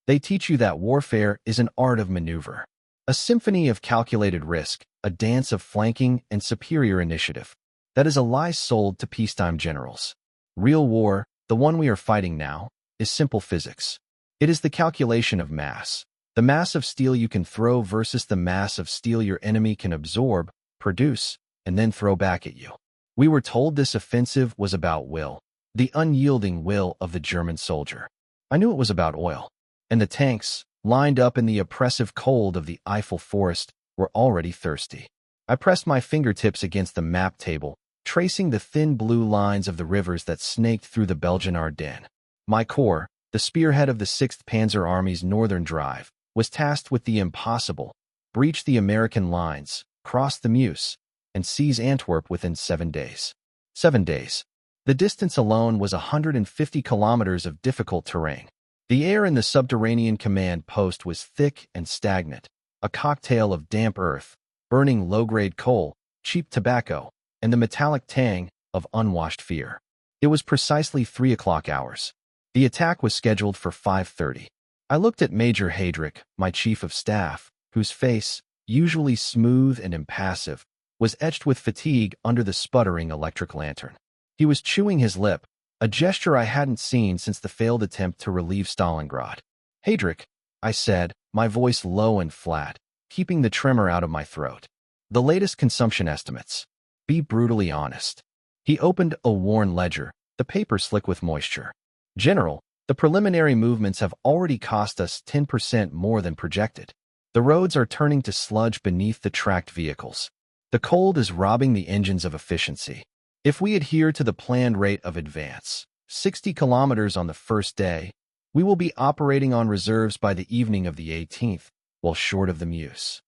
They teach you that warfare is an art of maneuver, a symphony of calculated risk, a dance of flanking and superior initiative. That is a lie sold to peacetime generals. Real war, the one we are fighting now, is simple physics. It is the calculation of mass. The mass of steel you can throw versus the mass of steel your enemy can absorb, produce, and then throw back at you. We were told this offensive was about will, the unyielding will of the German soldier. I knew it was about oil. And the tanks, lined up in the oppressive cold of the Eiffel Forest, were already thirsty. I pressed my fingertips against the map table, tracing the thin blue lines of the rivers that snaked through the Belgian Ardennes. My corps, the spearhead of the 6th Panzer Army's northern drive, was tasked with the impossible: breach the American lines, cross the Meuse, and seize Antwerp within 7 days. 7 days. The distance alone was 150 kilometers of difficult terrain. The air in the subterranean command post was thick and stagnant, a cocktail of damp earth, burning low-grade coal, cheap tobacco, and the metallic tang of unwashed fear. It was precisely 3 o'clock hours. The attack was scheduled for 5:30. I looked at Major Heydrich, my chief of staff, whose face, usually smooth and impassive, was etched with fatigue under the sputtering electric lantern. He was chewing his lip, a gesture I hadn't seen since the failed attempt to relieve Stalingrad. "Heydrich," I said, my voice low and flat, keeping the tremor out of my throat. "The latest consumption estimates. Be brutally honest." He opened a worn ledger, the paper slick with moisture. "General, the preliminary movements have already cost us 10% more than projected. The roads are turning to sludge beneath the tracked vehicles. The cold is robbing the engines of efficiency. If we adhere to the planned rate of advance, 60 kilometers on the first day, we will be operating on reserves by the evening of the 18th, well short of the Meuse."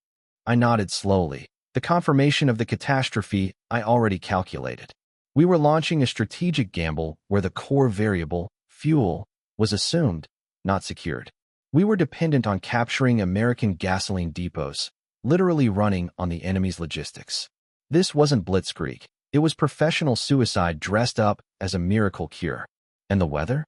I nodded slowly, the confirmation of the catastrophe I already calculated. We were launching a strategic gamble where the core variable, fuel, was assumed, not secured. We were dependent on capturing American gasoline depots, literally running on the enemy's logistics. This wasn't blitzkrieg. It was professional suicide dressed up as a miracle cure. "And the weather?"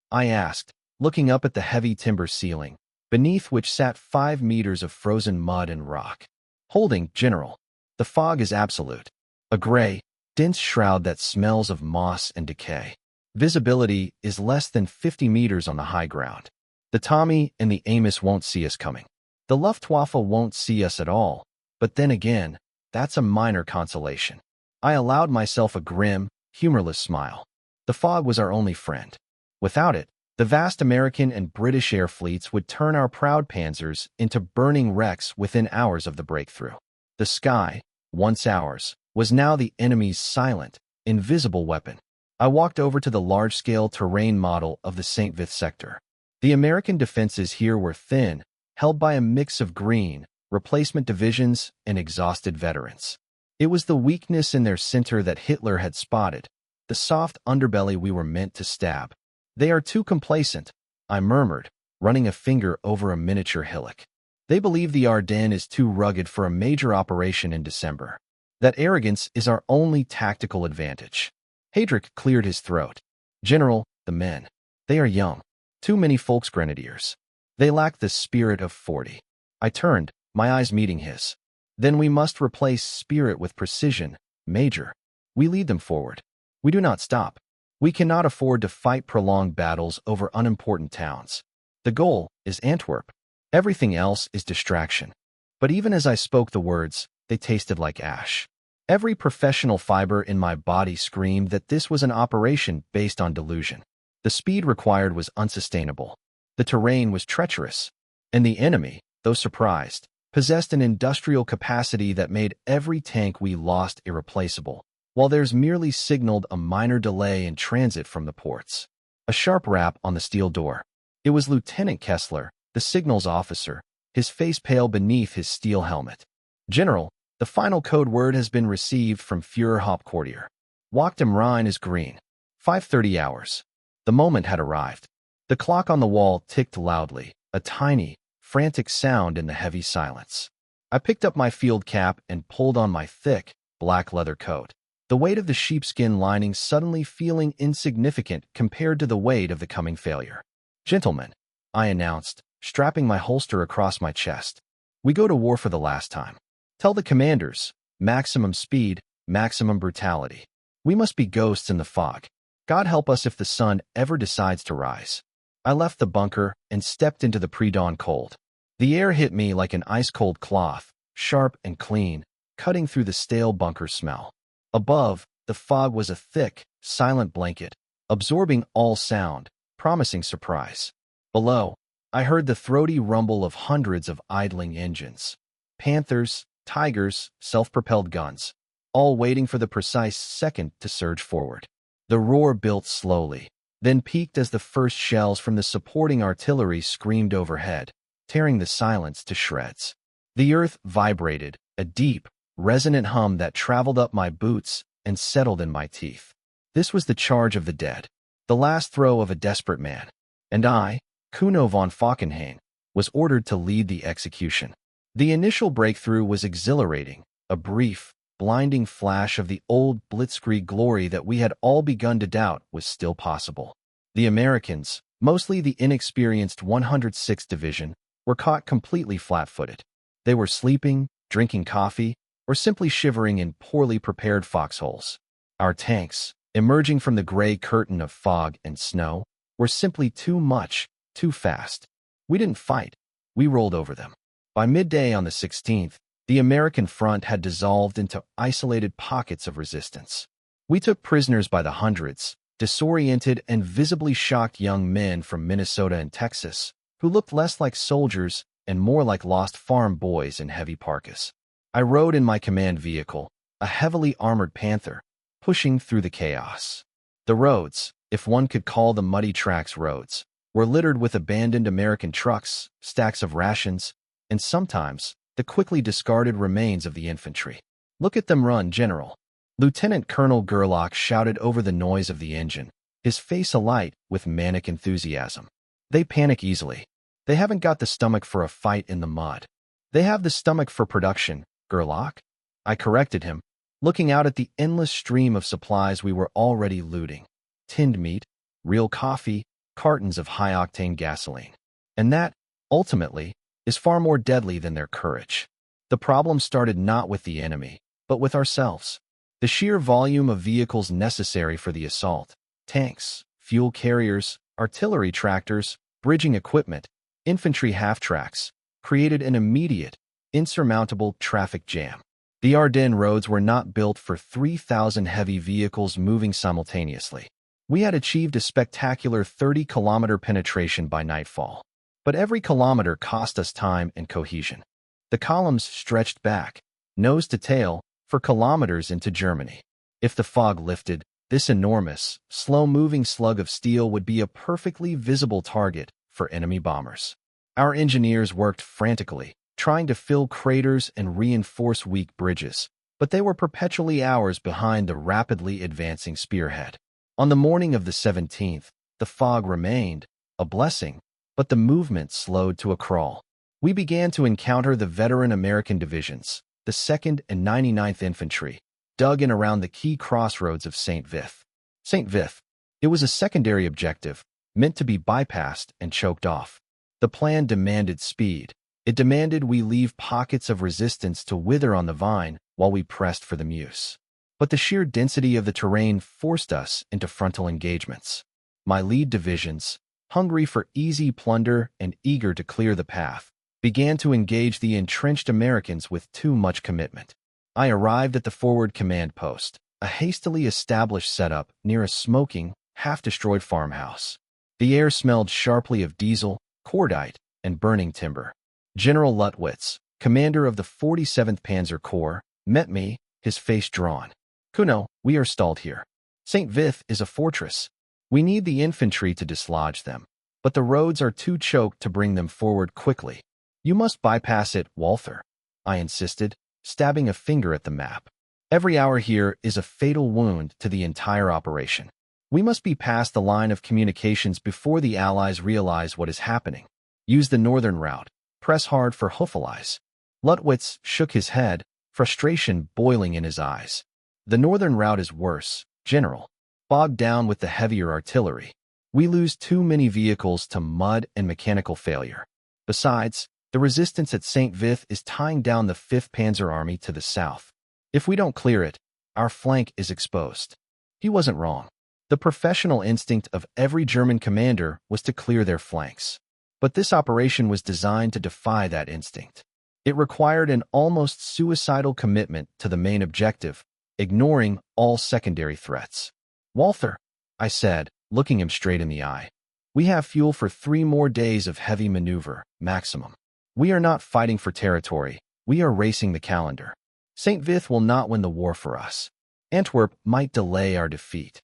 I asked, looking up at the heavy timber ceiling, beneath which sat 5 meters of frozen mud and rock. "Holding, General. The fog is absolute. A gray, dense shroud that smells of moss and decay. Visibility is less than 50 meters on the high ground. The Tommy and the Amos won't see us coming. The Luftwaffe won't see us at all, but then again, that's a minor consolation." I allowed myself a grim, humorless smile. The fog was our only friend. Without it, the vast American and British air fleets would turn our proud panzers into burning wrecks within hours of the breakthrough. The sky, once ours, was now the enemy's silent, invisible weapon. I walked over to the large-scale terrain model of the St. Vith sector. The American defenses here were thin, held by a mix of green, replacement divisions, and exhausted veterans. It was the weakness in their center that Hitler had spotted, the soft underbelly we were meant to stab. "They are too complacent," I murmured, running a finger over a miniature hillock. "They believe the Ardennes is too rugged for a major operation in December. That arrogance is our only tactical advantage." Heydrich cleared his throat. "General, the men. They are young. Too many Volksgrenadiers. They lack the spirit of 40. I turned, my eyes meeting his. "Then we must replace spirit with precision, Major. We lead them forward. We do not stop. We cannot afford to fight prolonged battles over unimportant towns. The goal is Antwerp. Everything else is distraction." But even as I spoke the words, they tasted like ash. Every professional fiber in my body screamed that this was an operation based on delusion. The speed required was unsustainable. The terrain was treacherous. And the enemy, though surprised, possessed an industrial capacity that made every tank we lost irreplaceable, while theirs merely signaled a minor delay in transit from the ports. A sharp rap on the steel door. It was Lieutenant Kessler, the signals officer, his face pale beneath his steel helmet. "General, the final code word has been received from Führer Hauptquartier. Wacht am Rhein is green. 5:30 hours." The moment had arrived. The clock on the wall ticked loudly, a tiny, frantic sound in the heavy silence. I picked up my field cap and pulled on my thick, black leather coat, the weight of the sheepskin lining suddenly feeling insignificant compared to the weight of the coming failure. "Gentlemen," I announced, strapping my holster across my chest. We go to war for the last time. Tell the commanders, maximum speed, maximum brutality. We must be ghosts in the fog. God help us if the sun ever decides to rise. I left the bunker and stepped into the pre-dawn cold. The air hit me like an ice-cold cloth, sharp and clean, cutting through the stale bunker smell. Above, the fog was a thick, silent blanket, absorbing all sound, promising surprise. Below, I heard the throaty rumble of hundreds of idling engines. Panthers, tigers, self-propelled guns, all waiting for the precise second to surge forward. The roar built slowly, then peaked as the first shells from the supporting artillery screamed overhead, tearing the silence to shreds. The earth vibrated, a deep, resonant hum that traveled up my boots and settled in my teeth. This was the charge of the dead, the last throw of a desperate man. And I, Kuno von Falkenhayn, was ordered to lead the execution. The initial breakthrough was exhilarating, a brief, blinding flash of the old blitzkrieg glory that we had all begun to doubt was still possible. The Americans, mostly the inexperienced 106th Division, were caught completely flat-footed. They were sleeping, drinking coffee, or simply shivering in poorly prepared foxholes. Our tanks, emerging from the gray curtain of fog and snow, were simply too much, too fast. We didn't fight. We rolled over them. By midday on the 16th, the American front had dissolved into isolated pockets of resistance. We took prisoners by the hundreds, disoriented and visibly shocked young men from Minnesota and Texas, who looked less like soldiers and more like lost farm boys in heavy parkas. I rode in my command vehicle, a heavily armored Panther, pushing through the chaos. The roads, if one could call the muddy tracks roads, were littered with abandoned American trucks, stacks of rations, and sometimes the quickly discarded remains of the infantry. "Look at them run, General." Lieutenant Colonel Gerlach shouted over the noise of the engine, his face alight with manic enthusiasm. "They panic easily. They haven't got the stomach for a fight in the mud. They have the stomach for production, Gerlach." I corrected him, looking out at the endless stream of supplies we were already looting. Tinned meat, real coffee, cartons of high-octane gasoline. And that, ultimately, is far more deadly than their courage. The problem started not with the enemy, but with ourselves. The sheer volume of vehicles necessary for the assault, tanks, fuel carriers, artillery tractors, bridging equipment, infantry half-tracks, created an immediate, insurmountable traffic jam. The Ardennes roads were not built for 3,000 heavy vehicles moving simultaneously. We had achieved a spectacular 30-kilometer penetration by nightfall. But every kilometer cost us time and cohesion. The columns stretched back, nose to tail, for kilometers into Germany. If the fog lifted, this enormous, slow-moving slug of steel would be a perfectly visible target for enemy bombers. Our engineers worked frantically, trying to fill craters and reinforce weak bridges, but they were perpetually hours behind the rapidly advancing spearhead. On the morning of the 17th, the fog remained, a blessing, but the movement slowed to a crawl. We began to encounter the veteran American divisions, the 2nd and 99th Infantry, dug in around the key crossroads of St. Vith. St. Vith. It was a secondary objective, meant to be bypassed and choked off. The plan demanded speed. It demanded we leave pockets of resistance to wither on the vine while we pressed for the Meuse. But the sheer density of the terrain forced us into frontal engagements. My lead divisions, hungry for easy plunder and eager to clear the path, began to engage the entrenched Americans with too much commitment. I arrived at the forward command post, a hastily established setup near a smoking, half-destroyed farmhouse. The air smelled sharply of diesel, cordite, and burning timber. General Luttwitz, commander of the 47th Panzer Corps, met me, his face drawn. "Kuno, we are stalled here. St. Vith is a fortress. We need the infantry to dislodge them, but the roads are too choked to bring them forward quickly. You must bypass it, Walther," I insisted, stabbing a finger at the map. "Every hour here is a fatal wound to the entire operation. We must be past the line of communications before the Allies realize what is happening. Use the northern route. Press hard for Huffeleis." Luttwitz shook his head, frustration boiling in his eyes. "The northern route is worse, General. Bogged down with the heavier artillery. We lose too many vehicles to mud and mechanical failure. Besides, the resistance at St. Vith is tying down the 5th Panzer Army to the south. If we don't clear it, our flank is exposed. He wasn't wrong. The professional instinct of every German commander was to clear their flanks. But this operation was designed to defy that instinct. It required an almost suicidal commitment to the main objective, ignoring all secondary threats. "Walther," I said, looking him straight in the eye, "we have fuel for 3 more days of heavy maneuver, maximum. We are not fighting for territory, we are racing the calendar. St. Vith will not win the war for us. Antwerp might delay our defeat."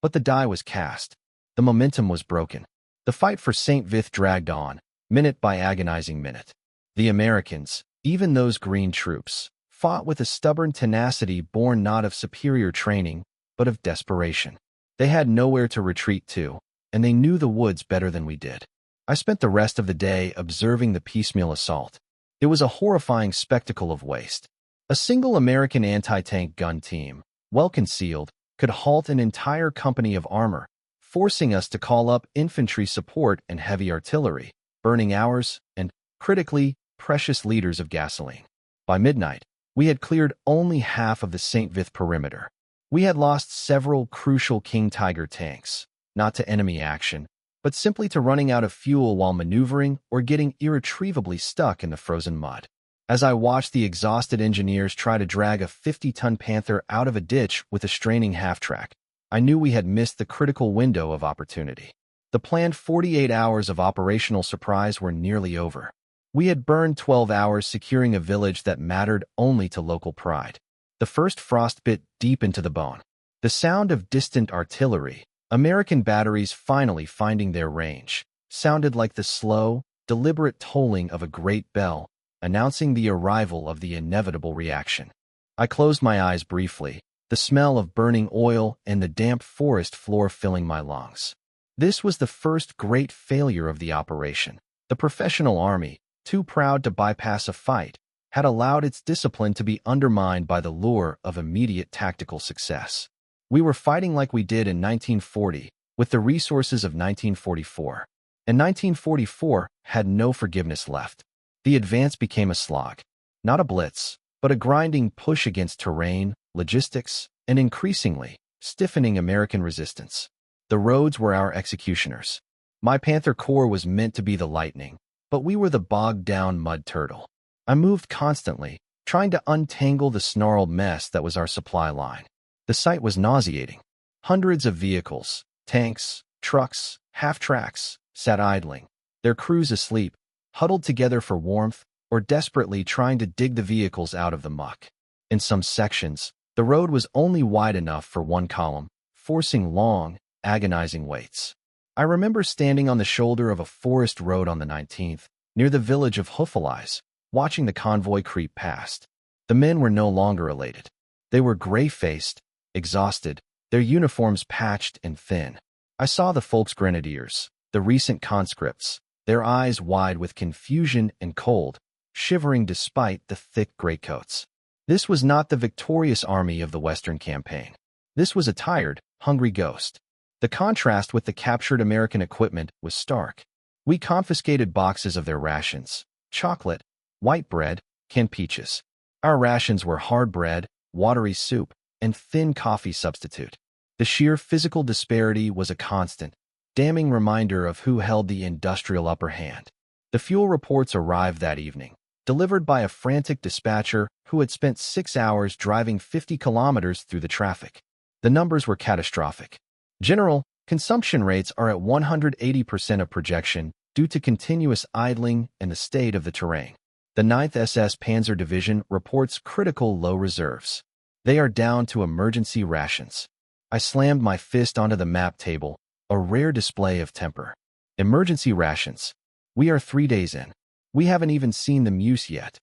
But the die was cast. The momentum was broken. The fight for St. Vith dragged on, minute by agonizing minute. The Americans, even those green troops, fought with a stubborn tenacity born not of superior training, but of desperation. They had nowhere to retreat to, and they knew the woods better than we did. I spent the rest of the day observing the piecemeal assault. It was a horrifying spectacle of waste. A single American anti-tank gun team, well concealed, could halt an entire company of armor, forcing us to call up infantry support and heavy artillery, burning hours and, critically, precious liters of gasoline. By midnight, we had cleared only half of the St. Vith perimeter. We had lost several crucial King Tiger tanks, not to enemy action, but simply to running out of fuel while maneuvering or getting irretrievably stuck in the frozen mud. As I watched the exhausted engineers try to drag a 50-ton Panther out of a ditch with a straining half-track, I knew we had missed the critical window of opportunity. The planned 48 hours of operational surprise were nearly over. We had burned 12 hours securing a village that mattered only to local pride. The first frost bit deep into the bone. The sound of distant artillery, American batteries finally finding their range, sounded like the slow, deliberate tolling of a great bell, announcing the arrival of the inevitable reaction. I closed my eyes briefly, the smell of burning oil and the damp forest floor filling my lungs. This was the first great failure of the operation. The professional army, too proud to bypass a fight, had allowed its discipline to be undermined by the lure of immediate tactical success. We were fighting like we did in 1940, with the resources of 1944. And 1944 had no forgiveness left. The advance became a slog, not a blitz, but a grinding push against terrain, logistics, and increasingly, stiffening American resistance. The roads were our executioners. My Panther Corps was meant to be the lightning, but we were the bogged-down mud turtle. I moved constantly, trying to untangle the snarled mess that was our supply line. The sight was nauseating. Hundreds of vehicles, tanks, trucks, half-tracks, sat idling, their crews asleep, huddled together for warmth, or desperately trying to dig the vehicles out of the muck. In some sections, the road was only wide enough for one column, forcing long, agonizing waits. I remember standing on the shoulder of a forest road on the 19th, near the village of Hoofelize, watching the convoy creep past. The men were no longer elated. They were gray-faced, exhausted, their uniforms patched and thin. I saw the Volksgrenadiers, the recent conscripts, their eyes wide with confusion and cold, shivering despite the thick greatcoats. This was not the victorious army of the Western Campaign. This was a tired, hungry ghost. The contrast with the captured American equipment was stark. We confiscated boxes of their rations, chocolate, white bread, canned peaches. Our rations were hard bread, watery soup, and thin coffee substitute. The sheer physical disparity was a constant, damning reminder of who held the industrial upper hand. The fuel reports arrived that evening, delivered by a frantic dispatcher who had spent 6 hours driving 50 kilometers through the traffic. The numbers were catastrophic. General, consumption rates are at 180% of projection due to continuous idling and the state of the terrain. The 9th SS Panzer Division reports critical low reserves. They are down to emergency rations. I slammed my fist onto the map table, a rare display of temper. Emergency rations. We are 3 days in. We haven't even seen the Meuse yet.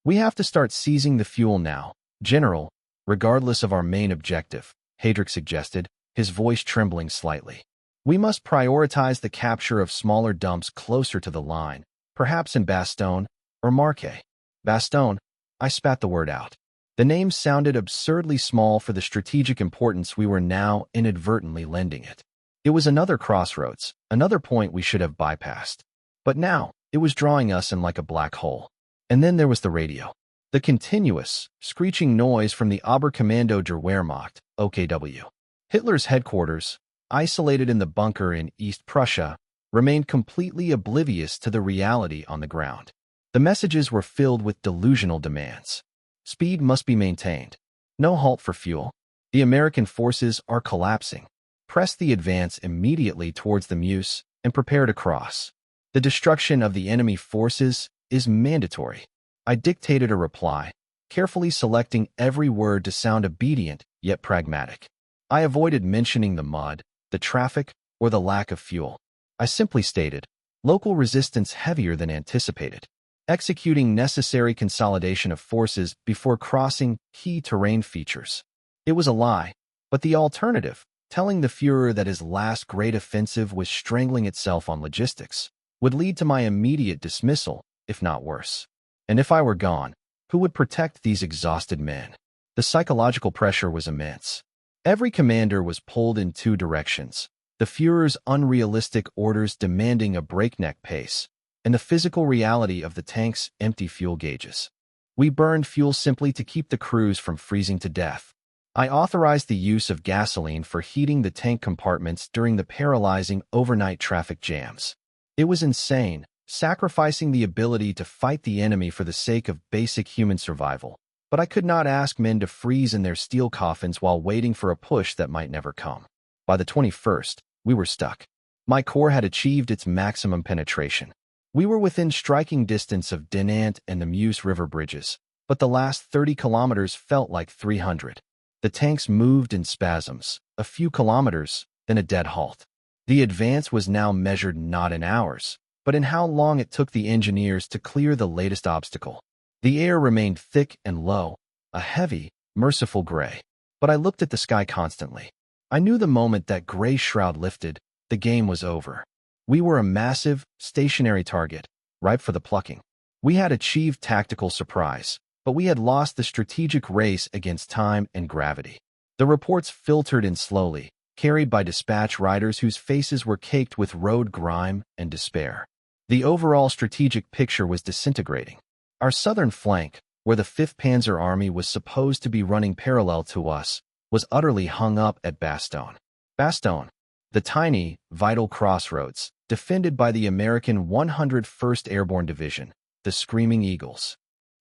We have to start seizing the fuel now, General, regardless of our main objective, Heydrich suggested, his voice trembling slightly. We must prioritize the capture of smaller dumps closer to the line, perhaps in Bastogne or Marquet. Bastogne, I spat the word out. The name sounded absurdly small for the strategic importance we were now inadvertently lending it. It was another crossroads, another point we should have bypassed. But now, It was drawing us in like a black hole. And then there was the radio. The continuous, screeching noise from the Oberkommando der Wehrmacht, OKW. Hitler's headquarters, isolated in the bunker in East Prussia, remained completely oblivious to the reality on the ground. The messages were filled with delusional demands. Speed must be maintained. No halt for fuel. The American forces are collapsing. Press the advance immediately towards the Meuse and prepare to cross. The destruction of the enemy forces is mandatory. I dictated a reply, carefully selecting every word to sound obedient yet pragmatic. I avoided mentioning the mud, the traffic, or the lack of fuel. I simply stated, local resistance heavier than anticipated. Executing necessary consolidation of forces before crossing key terrain features. It was a lie, but the alternative, telling the Führer that his last great offensive was strangling itself on logistics, would lead to my immediate dismissal, if not worse. And if I were gone, who would protect these exhausted men? The psychological pressure was immense. Every commander was pulled in two directions, the Führer's unrealistic orders demanding a breakneck pace, and the physical reality of the tank's empty fuel gauges. We burned fuel simply to keep the crews from freezing to death. I authorized the use of gasoline for heating the tank compartments during the paralyzing overnight traffic jams. It was insane, sacrificing the ability to fight the enemy for the sake of basic human survival. But I could not ask men to freeze in their steel coffins while waiting for a push that might never come. By the 21st, we were stuck. My corps had achieved its maximum penetration. We were within striking distance of Dinant and the Meuse River bridges, but the last 30 kilometers felt like 300. The tanks moved in spasms, a few kilometers, then a dead halt. The advance was now measured not in hours, but in how long it took the engineers to clear the latest obstacle. The air remained thick and low, a heavy, merciful gray. But I looked at the sky constantly. I knew the moment that gray shroud lifted, the game was over. We were a massive, stationary target, ripe for the plucking. We had achieved tactical surprise, but we had lost the strategic race against time and gravity. The reports filtered in slowly, carried by dispatch riders whose faces were caked with road grime and despair. The overall strategic picture was disintegrating. Our southern flank, where the 5th Panzer Army was supposed to be running parallel to us, was utterly hung up at Bastogne. Bastogne, the tiny, vital crossroads, defended by the American 101st Airborne Division, the Screaming Eagles.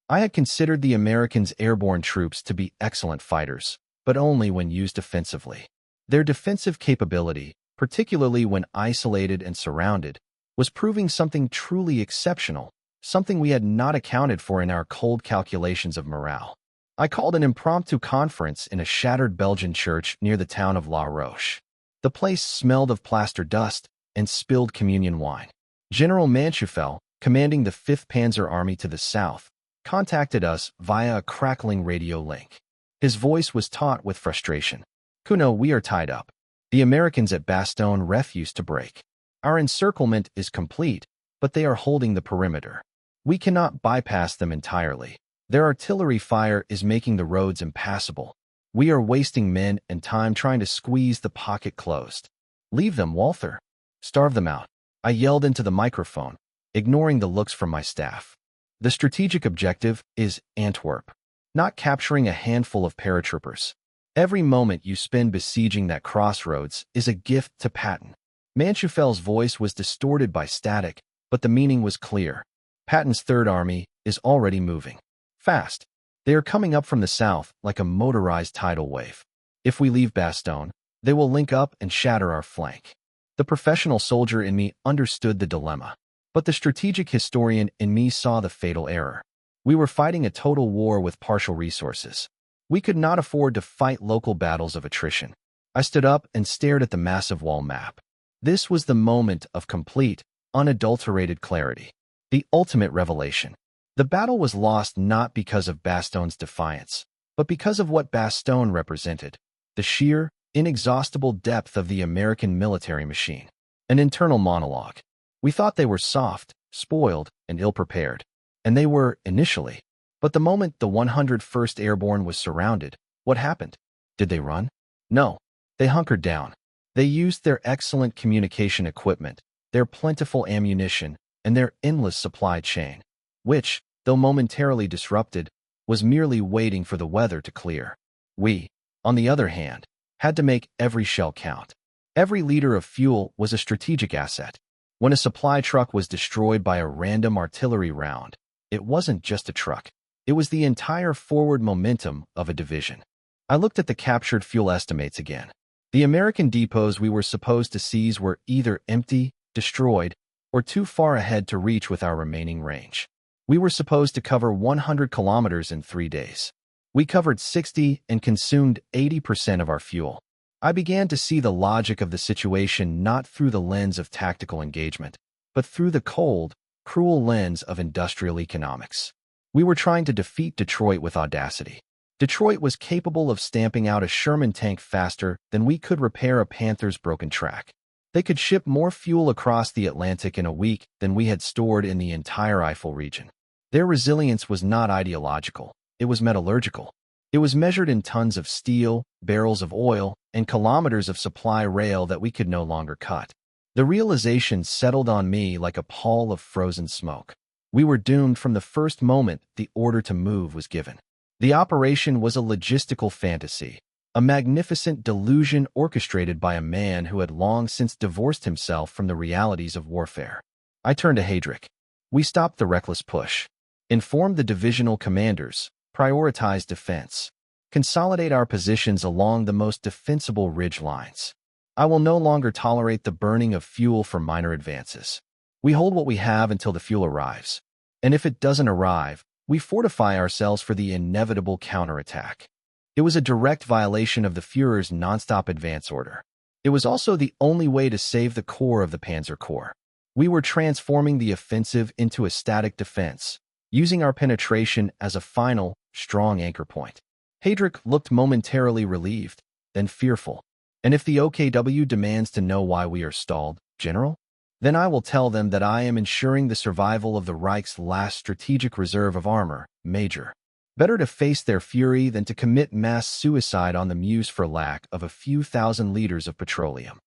I had considered the Americans' airborne troops to be excellent fighters, but only when used offensively. Their defensive capability, particularly when isolated and surrounded, was proving something truly exceptional, something we had not accounted for in our cold calculations of morale. I called an impromptu conference in a shattered Belgian church near the town of La Roche. The place smelled of plaster dust and spilled communion wine. General Manschufel, commanding the 5th Panzer Army to the south, contacted us via a crackling radio link. His voice was taut with frustration. "Kuno, we are tied up. The Americans at Bastogne refuse to break. Our encirclement is complete, but they are holding the perimeter. We cannot bypass them entirely. Their artillery fire is making the roads impassable. We are wasting men and time trying to squeeze the pocket closed. Leave them, Walther. Starve them out." I yelled into the microphone, ignoring the looks from my staff. The strategic objective is Antwerp, not capturing a handful of paratroopers. Every moment you spend besieging that crossroads is a gift to Patton. Manchufel's voice was distorted by static, but the meaning was clear. Patton's Third Army is already moving. Fast. They are coming up from the south like a motorized tidal wave. If we leave Bastogne, they will link up and shatter our flank. The professional soldier in me understood the dilemma, but the strategic historian in me saw the fatal error. We were fighting a total war with partial resources. We could not afford to fight local battles of attrition. I stood up and stared at the massive wall map. This was the moment of complete, unadulterated clarity. The ultimate revelation. The battle was lost not because of Bastogne's defiance, but because of what Bastogne represented, the sheer, inexhaustible depth of the American military machine. An internal monologue. We thought they were soft, spoiled, and ill-prepared. And they were, initially. But the moment the 101st Airborne was surrounded, what happened? Did they run? No. They hunkered down. They used their excellent communication equipment, their plentiful ammunition, and their endless supply chain, which, though momentarily disrupted, was merely waiting for the weather to clear. We, on the other hand, had to make every shell count. Every liter of fuel was a strategic asset. When a supply truck was destroyed by a random artillery round, it wasn't just a truck. It was the entire forward momentum of a division. I looked at the captured fuel estimates again. The American depots we were supposed to seize were either empty, destroyed, or too far ahead to reach with our remaining range. We were supposed to cover 100 kilometers in 3 days. We covered 60 and consumed 80% of our fuel. I began to see the logic of the situation not through the lens of tactical engagement, but through the cold, cruel lens of industrial economics. We were trying to defeat Detroit with audacity. Detroit was capable of stamping out a Sherman tank faster than we could repair a Panther's broken track. They could ship more fuel across the Atlantic in a week than we had stored in the entire Eifel region. Their resilience was not ideological, it was metallurgical. It was measured in tons of steel, barrels of oil, and kilometers of supply rail that we could no longer cut. The realization settled on me like a pall of frozen smoke. We were doomed from the first moment the order to move was given. The operation was a logistical fantasy, a magnificent delusion orchestrated by a man who had long since divorced himself from the realities of warfare. I turned to Heydrich. We stopped the reckless push, informed the divisional commanders, prioritize defense, consolidate our positions along the most defensible ridge lines. I will no longer tolerate the burning of fuel for minor advances. We hold what we have until the fuel arrives. And if it doesn't arrive, we fortify ourselves for the inevitable counterattack. It was a direct violation of the Führer's nonstop advance order. It was also the only way to save the core of the Panzer Corps. We were transforming the offensive into a static defense, using our penetration as a final, strong anchor point. Heydrich looked momentarily relieved, then fearful. And if the OKW demands to know why we are stalled, General? Then I will tell them that I am ensuring the survival of the Reich's last strategic reserve of armor, Major. Better to face their fury than to commit mass suicide on the Meuse for lack of a few thousand liters of petroleum.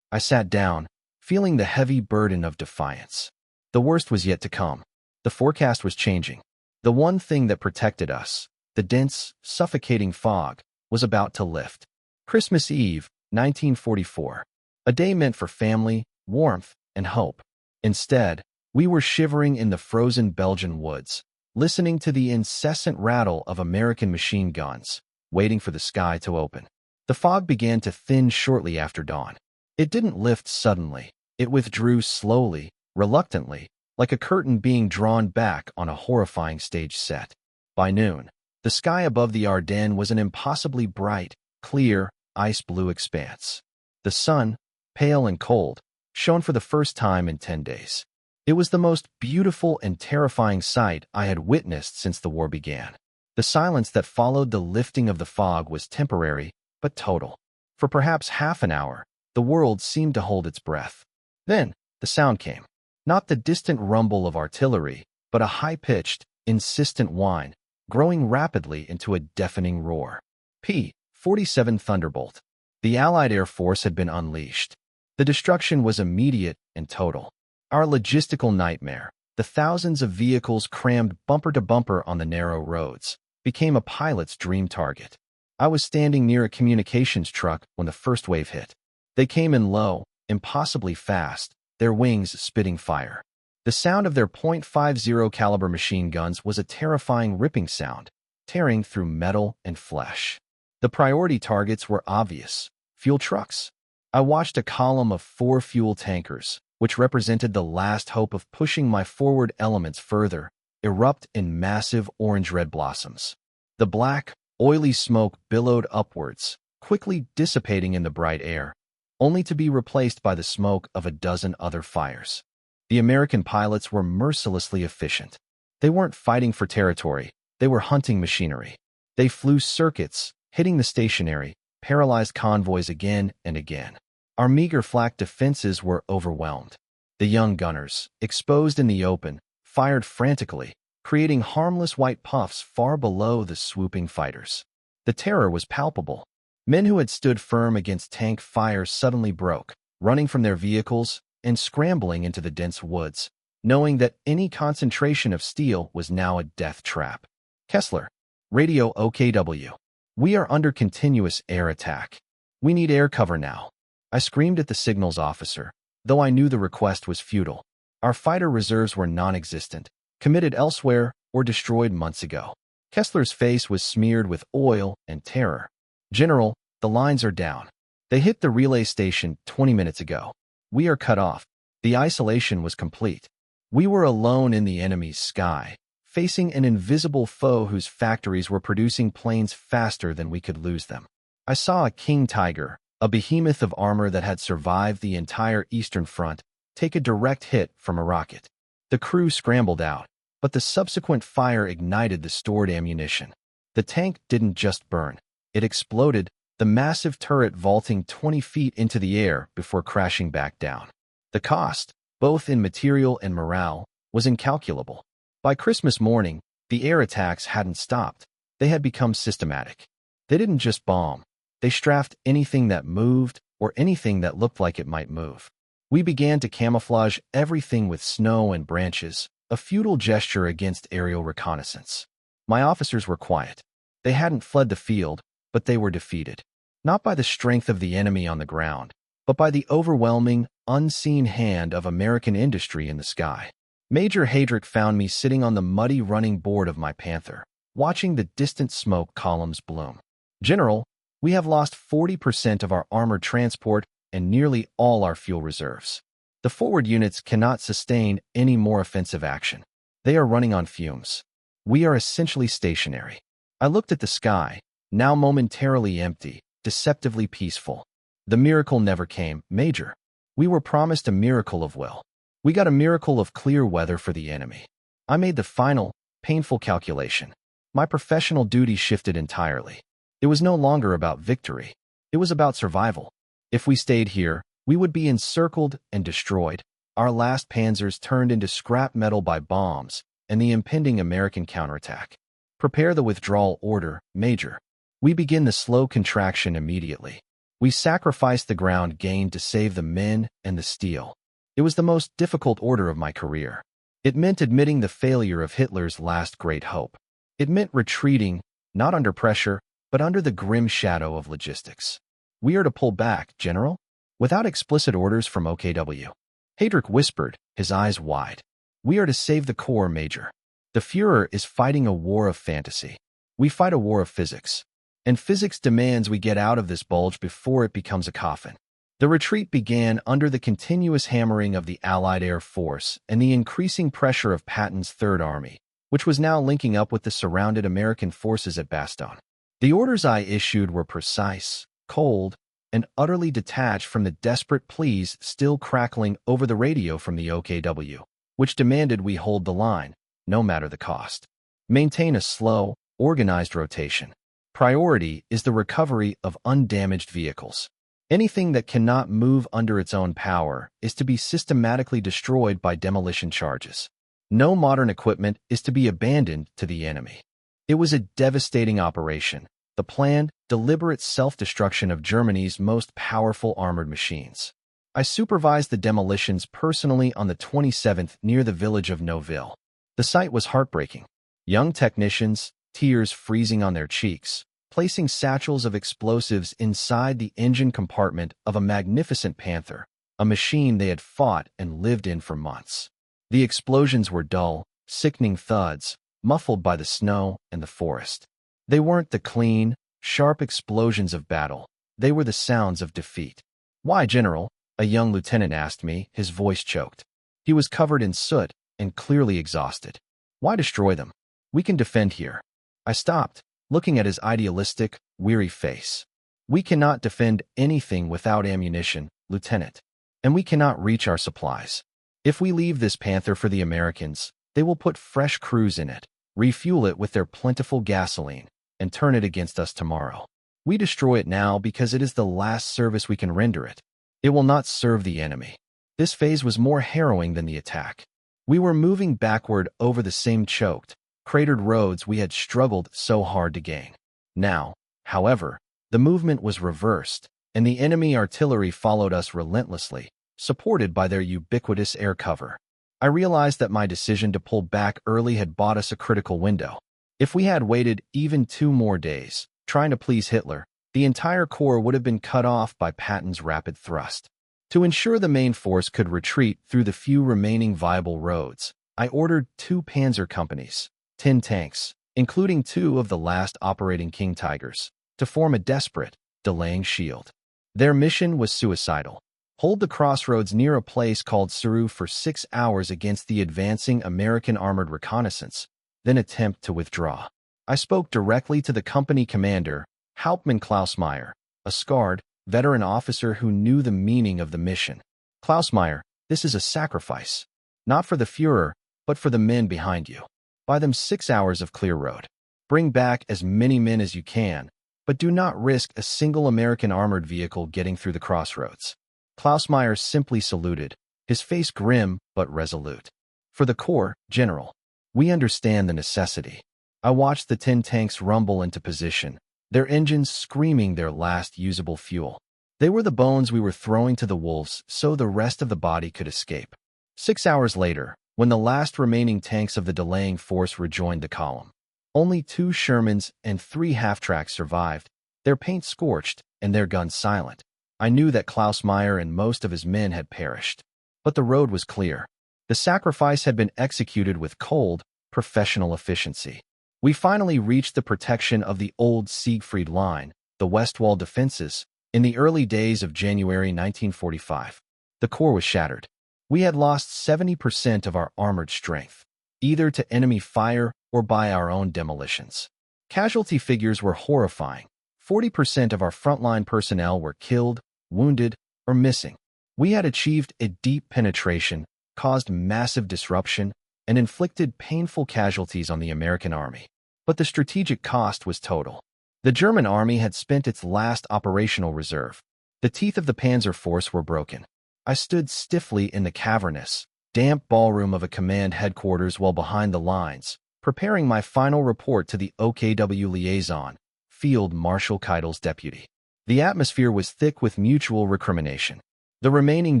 I sat down, feeling the heavy burden of defiance. The worst was yet to come. The forecast was changing. The one thing that protected us, the dense, suffocating fog, was about to lift. Christmas Eve, 1944. A day meant for family, warmth, and hope. Instead, we were shivering in the frozen Belgian woods, listening to the incessant rattle of American machine guns, waiting for the sky to open. The fog began to thin shortly after dawn. It didn't lift suddenly. It withdrew slowly, reluctantly, like a curtain being drawn back on a horrifying stage set. By noon, the sky above the Ardennes was an impossibly bright, clear, ice-blue expanse. The sun, pale and cold, shone for the first time in 10 days. It was the most beautiful and terrifying sight I had witnessed since the war began. The silence that followed the lifting of the fog was temporary, but total. For perhaps half an hour, the world seemed to hold its breath. Then, the sound came. Not the distant rumble of artillery, but a high-pitched, insistent whine, growing rapidly into a deafening roar. P-47 Thunderbolt. The Allied Air Force had been unleashed. The destruction was immediate and total. Our logistical nightmare, the thousands of vehicles crammed bumper to bumper on the narrow roads, became a pilot's dream target. I was standing near a communications truck when the first wave hit. They came in low, impossibly fast, their wings spitting fire. The sound of their .50 caliber machine guns was a terrifying ripping sound, tearing through metal and flesh. The priority targets were obvious: fuel trucks. I watched a column of 4 fuel tankers, which represented the last hope of pushing my forward elements further, erupt in massive orange-red blossoms. The black, oily smoke billowed upwards, quickly dissipating in the bright air, only to be replaced by the smoke of a dozen other fires. The American pilots were mercilessly efficient. They weren't fighting for territory, they were hunting machinery. They flew circuits, hitting the stationary, paralyzed convoys again and again. Our meager flak defenses were overwhelmed. The young gunners, exposed in the open, fired frantically, creating harmless white puffs far below the swooping fighters. The terror was palpable. Men who had stood firm against tank fire suddenly broke, running from their vehicles and scrambling into the dense woods, knowing that any concentration of steel was now a death trap. Kessler, radio OKW. We are under continuous air attack. We need air cover now. I screamed at the signals officer, though I knew the request was futile. Our fighter reserves were non-existent, committed elsewhere, or destroyed months ago. Kessler's face was smeared with oil and terror. General, the lines are down. They hit the relay station 20 minutes ago. We are cut off. The isolation was complete. We were alone in the enemy's sky, facing an invisible foe whose factories were producing planes faster than we could lose them. I saw a king tiger, a behemoth of armor that had survived the entire Eastern Front, take a direct hit from a rocket. The crew scrambled out, but the subsequent fire ignited the stored ammunition. The tank didn't just burn. It exploded, the massive turret vaulting 20 feet into the air before crashing back down. The cost, both in material and morale, was incalculable. By Christmas morning, the air attacks hadn't stopped. They had become systematic. They didn't just bomb. They strafed anything that moved or anything that looked like it might move. We began to camouflage everything with snow and branches, a futile gesture against aerial reconnaissance. My officers were quiet. They hadn't fled the field, but they were defeated. Not by the strength of the enemy on the ground, but by the overwhelming, unseen hand of American industry in the sky. Major Hadrick found me sitting on the muddy running board of my Panther, watching the distant smoke columns bloom. General, we have lost 40% of our armored transport and nearly all our fuel reserves. The forward units cannot sustain any more offensive action. They are running on fumes. We are essentially stationary. I looked at the sky, now momentarily empty, deceptively peaceful. The miracle never came, Major. We were promised a miracle of will. We got a miracle of clear weather for the enemy. I made the final, painful calculation. My professional duty shifted entirely. It was no longer about victory. It was about survival. If we stayed here, we would be encircled and destroyed, our last panzers turned into scrap metal by bombs, and the impending American counterattack. Prepare the withdrawal order, Major. We begin the slow contraction immediately. We sacrifice the ground gained to save the men and the steel. It was the most difficult order of my career. It meant admitting the failure of Hitler's last great hope. It meant retreating, not under pressure, but under the grim shadow of logistics. We are to pull back, General, without explicit orders from OKW. Hadrick whispered, his eyes wide. We are to save the Corps, Major. The Führer is fighting a war of fantasy. We fight a war of physics. And physics demands we get out of this bulge before it becomes a coffin. The retreat began under the continuous hammering of the Allied Air Force and the increasing pressure of Patton's Third Army, which was now linking up with the surrounded American forces at Bastogne. The orders I issued were precise, cold, and utterly detached from the desperate pleas still crackling over the radio from the OKW, which demanded we hold the line, no matter the cost. Maintain a slow, organized rotation. Priority is the recovery of undamaged vehicles. Anything that cannot move under its own power is to be systematically destroyed by demolition charges. No modern equipment is to be abandoned to the enemy. It was a devastating operation, the planned, deliberate self-destruction of Germany's most powerful armored machines. I supervised the demolitions personally on the 27th near the village of Noville. The sight was heartbreaking. Young technicians, tears freezing on their cheeks, placing satchels of explosives inside the engine compartment of a magnificent Panther, a machine they had fought and lived in for months. The explosions were dull, sickening thuds, muffled by the snow and the forest. They weren't the clean, sharp explosions of battle. They were the sounds of defeat. Why, General? A young lieutenant asked me, his voice choked. He was covered in soot and clearly exhausted. Why destroy them? We can defend here. I stopped, looking at his idealistic, weary face. We cannot defend anything without ammunition, Lieutenant. And we cannot reach our supplies. If we leave this Panther for the Americans, they will put fresh crews in it, refuel it with their plentiful gasoline, and turn it against us tomorrow. We destroy it now because it is the last service we can render it. It will not serve the enemy. This phase was more harrowing than the attack. We were moving backward over the same choked, cratered roads we had struggled so hard to gain. Now, however, the movement was reversed, and the enemy artillery followed us relentlessly, supported by their ubiquitous air cover. I realized that my decision to pull back early had bought us a critical window. If we had waited even 2 more days, trying to please Hitler, the entire corps would have been cut off by Patton's rapid thrust. To ensure the main force could retreat through the few remaining viable roads, I ordered 2 panzer companies, 10 tanks, including 2 of the last operating King Tigers, to form a desperate, delaying shield. Their mission was suicidal. Hold the crossroads near a place called Seru for 6 hours against the advancing American armored reconnaissance, then attempt to withdraw. I spoke directly to the company commander, Hauptmann Klausmeier, a scarred, veteran officer who knew the meaning of the mission. Klausmeier, this is a sacrifice. Not for the Führer, but for the men behind you. Buy them 6 hours of clear road. Bring back as many men as you can, but do not risk a single American armored vehicle getting through the crossroads. Klausmeier simply saluted, his face grim but resolute. For the Corps, General, we understand the necessity. I watched the 10 tanks rumble into position, their engines screaming their last usable fuel. They were the bones we were throwing to the wolves so the rest of the body could escape. 6 hours later, when the last remaining tanks of the delaying force rejoined the column, only 2 Shermans and 3 half-tracks survived, their paint scorched and their guns silent. I knew that Klausmeier and most of his men had perished. But the road was clear. The sacrifice had been executed with cold, professional efficiency. We finally reached the protection of the old Siegfried Line, the West Wall defenses, in the early days of January 1945. The Corps was shattered. We had lost 70% of our armored strength, either to enemy fire or by our own demolitions. Casualty figures were horrifying. 40% of our frontline personnel were killed, wounded, or missing. We had achieved a deep penetration, caused massive disruption, and inflicted painful casualties on the American army. But the strategic cost was total. The German army had spent its last operational reserve. The teeth of the Panzer Force were broken. I stood stiffly in the cavernous, damp ballroom of a command headquarters well behind the lines, preparing my final report to the OKW liaison, Field Marshal Keitel's deputy. The atmosphere was thick with mutual recrimination. The remaining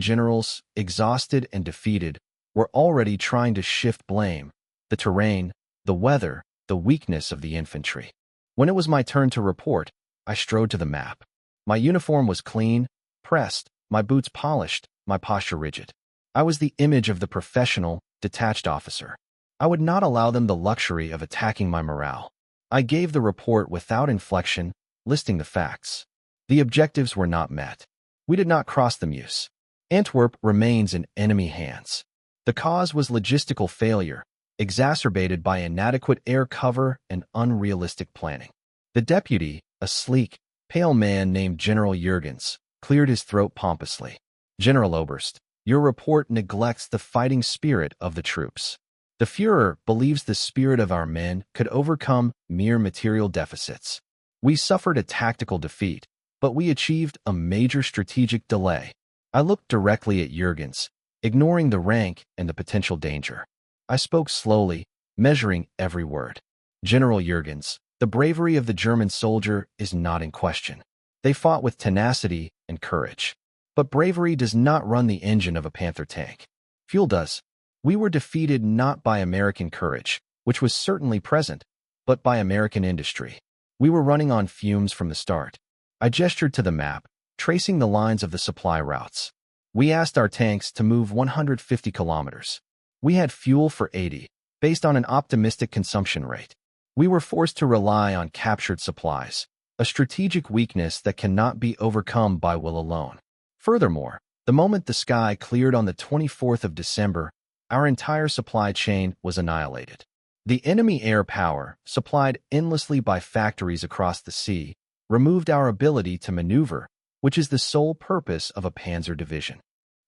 generals, exhausted and defeated, were already trying to shift blame, the terrain, the weather, the weakness of the infantry. When it was my turn to report, I strode to the map. My uniform was clean, pressed, my boots polished, my posture rigid. I was the image of the professional, detached officer. I would not allow them the luxury of attacking my morale. I gave the report without inflection, listing the facts. The objectives were not met. We did not cross the Meuse. Antwerp remains in enemy hands. The cause was logistical failure, exacerbated by inadequate air cover and unrealistic planning. The deputy, a sleek, pale man named General Jürgens, cleared his throat pompously. General Oberst, your report neglects the fighting spirit of the troops. The Führer believes the spirit of our men could overcome mere material deficits. We suffered a tactical defeat, but we achieved a major strategic delay. I looked directly at Jürgens, ignoring the rank and the potential danger. I spoke slowly, measuring every word. General Jürgens, the bravery of the German soldier is not in question. They fought with tenacity and courage. But bravery does not run the engine of a Panther tank. Fuel does. We were defeated not by American courage, which was certainly present, but by American industry. We were running on fumes from the start. I gestured to the map, tracing the lines of the supply routes. We asked our tanks to move 150 kilometers. We had fuel for 80, based on an optimistic consumption rate. We were forced to rely on captured supplies, a strategic weakness that cannot be overcome by will alone. Furthermore, the moment the sky cleared on the 24th of December, our entire supply chain was annihilated. The enemy air power, supplied endlessly by factories across the sea, removed our ability to maneuver, which is the sole purpose of a panzer division.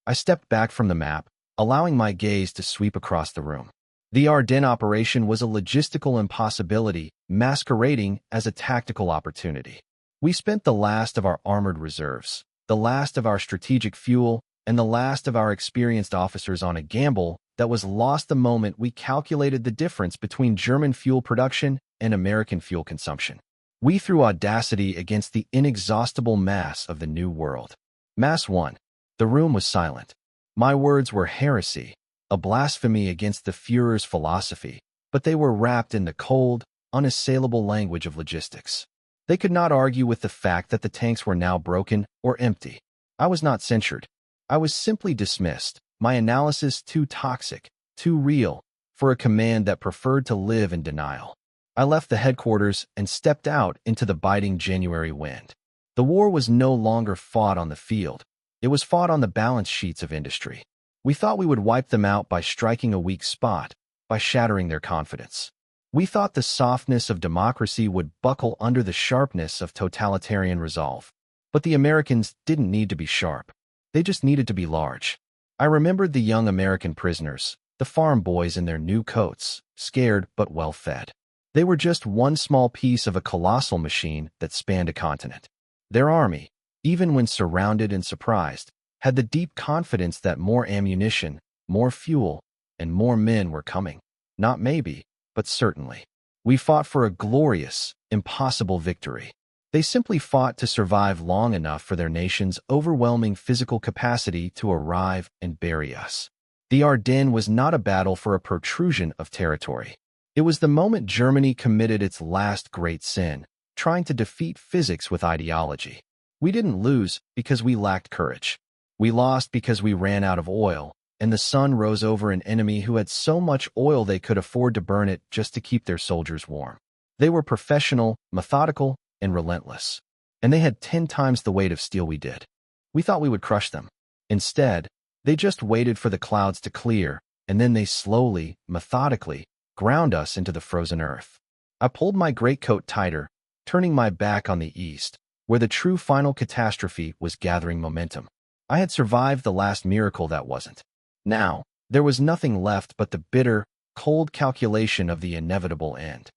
I stepped back from the map, allowing my gaze to sweep across the room. The Ardennes operation was a logistical impossibility masquerading as a tactical opportunity. We spent the last of our armored reserves, the last of our strategic fuel, and the last of our experienced officers on a gamble that was lost the moment we calculated the difference between German fuel production and American fuel consumption. We threw audacity against the inexhaustible mass of the New World. Mass 1. The room was silent. My words were heresy, a blasphemy against the Führer's philosophy, but they were wrapped in the cold, unassailable language of logistics. They could not argue with the fact that the tanks were now broken or empty. I was not censured. I was simply dismissed, my analysis too toxic, too real, for a command that preferred to live in denial. I left the headquarters and stepped out into the biting January wind. The war was no longer fought on the field. It was fought on the balance sheets of industry. We thought we would wipe them out by striking a weak spot, by shattering their confidence. We thought the softness of democracy would buckle under the sharpness of totalitarian resolve. But the Americans didn't need to be sharp. They just needed to be large. I remembered the young American prisoners, the farm boys in their new coats, scared but well-fed. They were just one small piece of a colossal machine that spanned a continent. Their army, even when surrounded and surprised, had the deep confidence that more ammunition, more fuel, and more men were coming. Not maybe, but certainly. We fought for a glorious, impossible victory. They simply fought to survive long enough for their nation's overwhelming physical capacity to arrive and bury us. The Ardennes was not a battle for a protrusion of territory. It was the moment Germany committed its last great sin, trying to defeat physics with ideology. We didn't lose because we lacked courage. We lost because we ran out of oil, and the sun rose over an enemy who had so much oil they could afford to burn it just to keep their soldiers warm. They were professional, methodical, and relentless. And they had 10 times the weight of steel we did. We thought we would crush them. Instead, they just waited for the clouds to clear, and then they slowly, methodically, ground us into the frozen earth. I pulled my greatcoat tighter, turning my back on the east, where the true final catastrophe was gathering momentum. I had survived the last miracle that wasn't. Now, there was nothing left but the bitter, cold calculation of the inevitable end.